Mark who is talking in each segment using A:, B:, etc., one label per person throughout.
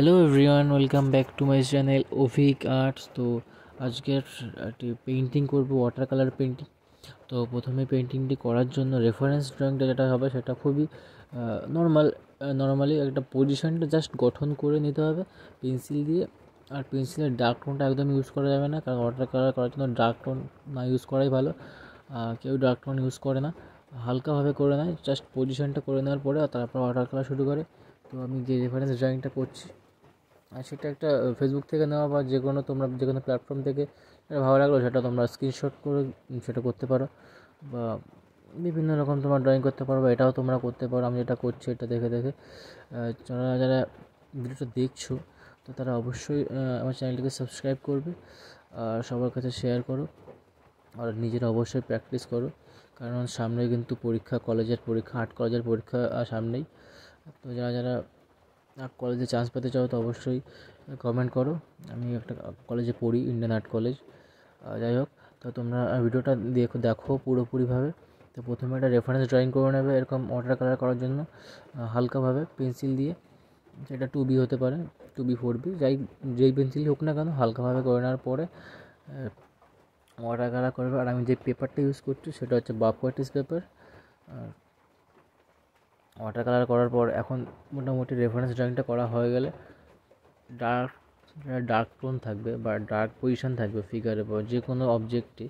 A: Hello everyone, welcome back to my channel Abhik arts. তো আজকের একটি পেন্টিং করব, ওয়াটার কালার পেন্টিং। তো প্রথমে পেন্টিংটি করার জন্য রেফারেন্স ড্রয়িংটা যেটা হবে সেটা খুবই নর্মালি একটা পজিশনটা জাস্ট গঠন করে নিতে হবে পেন্সিল দিয়ে। আর পেন্সিলের ডার্ক টোনটা একদম ইউজ করা যাবে না, কারণ ওয়াটার কালার করার জন্য ডার্ক টোন না ইউজ করাই ভালো। কেউ ডার্ক টোন ইউজ করে না, হালকাভাবে করে নেয়, জাস্ট পজিশনটা করে নেওয়ার পরে তারপর ওয়াটার কালার শুরু করে। তো আমি যে রেফারেন্স ড্রয়িংটা করছি আর সেটা একটা ফেসবুক থেকে নেওয়া বা যে কোনো তোমরা যে কোনো প্ল্যাটফর্ম থেকে যেটা ভালো লাগলো সেটা তোমরা স্ক্রিনশট করে সেটা করতে পারো, বা বিভিন্ন রকম তোমরা ড্রয়িং করতে পারো, বা এটাও তোমরা করতে পারো। আমি যেটা করছি এটা দেখে দেখে যারা যারা ভিডিওটা দেখছো তো তারা অবশ্যই আমার চ্যানেলটিকে সাবস্ক্রাইব করবে আর সবার কাছে শেয়ার করো। আর নিজেরা অবশ্যই প্র্যাকটিস করো, কারণ সামনে কিন্তু পরীক্ষা, কলেজের পরীক্ষা, আর্ট কলেজের পরীক্ষা সামনেই। তো যারা যারা কলেজে চান্স পেতে চাও তো অবশ্যই কমেন্ট করো। আমি একটা কলেজে পড়ি, ইন্ডিয়ান আর্ট কলেজ। যাই হোক, তো তোমরা ভিডিওটা দেখো পুরোপুরিভাবে। তো প্রথমে একটা রেফারেন্স ড্রয়িং করে নেবে এরকম ওয়াটার কালার করার জন্য, হালকাভাবে পেন্সিল দিয়ে। সেটা 2B হতে পারে, 2B 4B, যেই পেন্সিল হোক না কেন, হালকাভাবে করে নেওয়ার পরে ওয়াটার কালার করবে। আর আমি যে পেপারটা ইউজ করছি সেটা হচ্ছে বাফ আর্টিস্ট পেপার। আর ওয়াটার কালার করার পর এখন মোটামুটি রেফারেন্স ড্রয়িংটা করা হয়ে গেলে ডার্ক ডার্ক টোন থাকবে বা ডার্ক পজিশন থাকবে ফিগারে বা যে কোনো অবজেক্টে,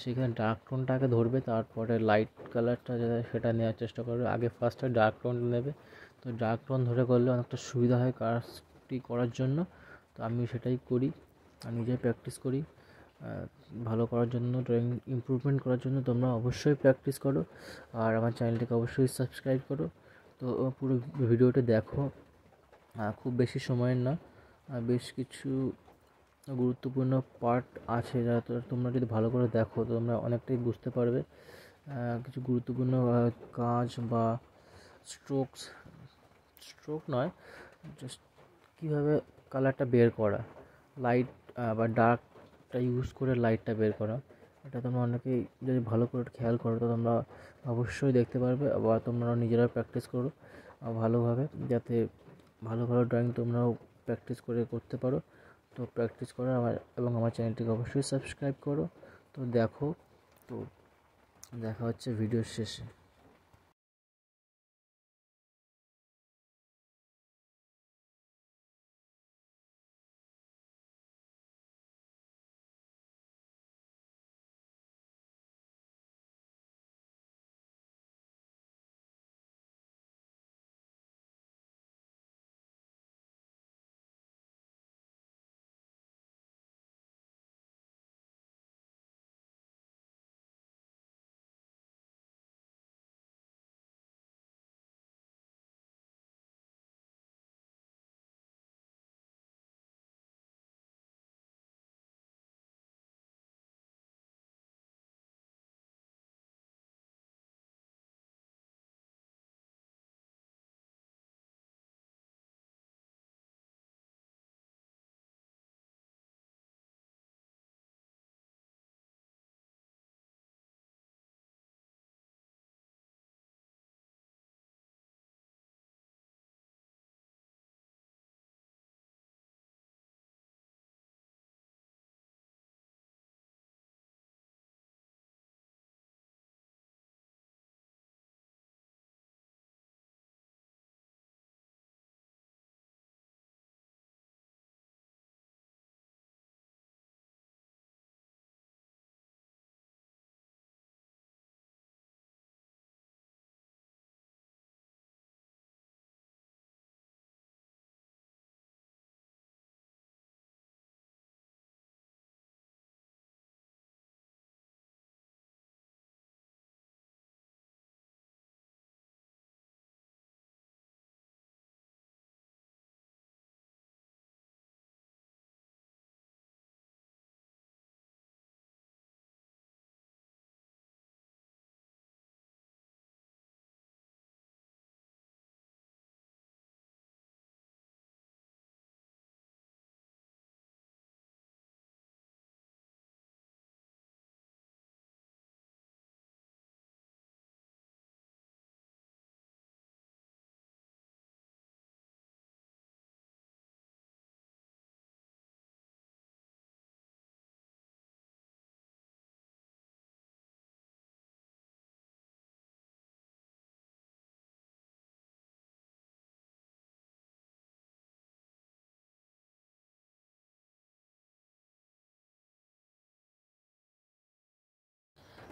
A: সেখানে ডার্ক টোনটাকে ধরবে, তারপরে লাইট কালারটা যেটা সেটা নেওয়ার চেষ্টা করবে। আগে ফার্স্টে ডার্ক টোন নেবে, তো ডার্ক টোন ধরে করলে অনেকটা সুবিধা হয় কাজটি করার জন্য। তো আমি সেটাই করি, আমি নিজেই প্র্যাকটিস করি ভালো করার জন্য, ড্রয়িং ইমপ্রুভমেন্ট করার জন্য। তোমরা অবশ্যই প্র্যাকটিস করো আর আমার চ্যানেলটিকে অবশ্যই সাবস্ক্রাইব করো। তো পুরো ভিডিওটা দেখো, খুব বেশি সময়ের না, বেশ কিছু গুরুত্বপূর্ণ পার্ট আছে, যা তোমরা যদি ভালো করে দেখো তো তোমরা অনেকটাই বুঝতে পারবে। কিছু গুরুত্বপূর্ণ কাজ বা স্ট্রোকস, স্ট্রোক নয়, জাস্ট কীভাবে কালারটা বের করা, লাইট বা ডার্কটা ইউজ করে লাইটটা বের করা, এটা তোমরা অনেকেই যদি ভালো করে খেয়াল করো তো তোমরা অবশ্যই দেখতে পারবে। বা তোমরা নিজেরা প্র্যাকটিস করো ভালোভাবে, যাতে ভালো ভালো ড্রয়িং তোমরাও প্র্যাকটিস করে করতে পারো। তো প্র্যাকটিস করো এবং আমার চ্যানেলটিকে অবশ্যই সাবস্ক্রাইব করো। তো দেখো, তো দেখা হচ্ছে ভিডিওর শেষে।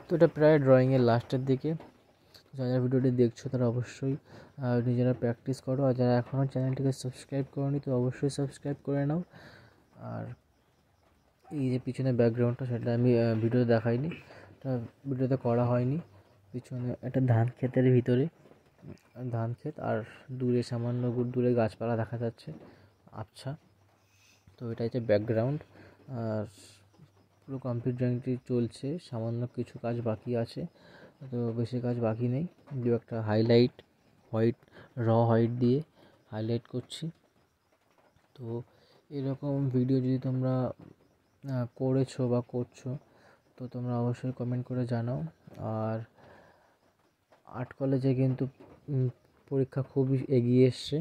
A: তো এটা প্রায় ড্রয়িংয়ের লাস্টের দিকে। যারা ভিডিওটি দেখছো তারা অবশ্যই নিজেরা প্র্যাকটিস করো, আর যারা এখনও চ্যানেলটিকে সাবস্ক্রাইব করোনি তো অবশ্যই সাবস্ক্রাইব করে নাও। আর এই যে পিছনে ব্যাকগ্রাউন্ডটা সেটা আমি ভিডিওতে দেখাইনি, এটা ভিডিওতে করা হয়নি। পিছনে একটা ধান ক্ষেতের ভিতরে ধান ক্ষেত, আর দূরে সামান্য দূরে গাছপালা দেখা যাচ্ছে। আচ্ছা, তো এটা হচ্ছে ব্যাকগ্রাউন্ড। আর পুরো কমপ্লিট ড্রয়িংটি চলছে, সামান্য কিছু কাজ বাকি আছে, তো বেশি কাজ বাকি নেই। দু একটা হাইলাইট হোয়াইট দিয়ে হাইলাইট করছি। তো এরকম ভিডিও যদি তোমরা করেছো বা করছো তো তোমরা অবশ্যই কমেন্ট করে জানাও। আর আর্ট কলেজে কিন্তু পরীক্ষা খুবই এগিয়ে এসছে,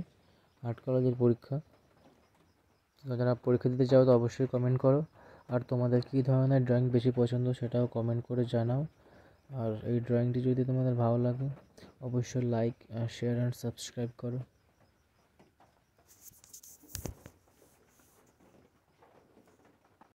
A: আর্ট কলেজের পরীক্ষা। যারা পরীক্ষা দিতে চাও তো অবশ্যই কমেন্ট করো, আর তোমাদের কী ধরনের ড্রয়িং বেশি পছন্দ সেটাও কমেন্ট করে জানাও। আর এই ড্রয়িংটি যদি তোমাদের ভালো লাগে অবশ্যই লাইক, শেয়ার অ্যান্ড সাবস্ক্রাইব করো।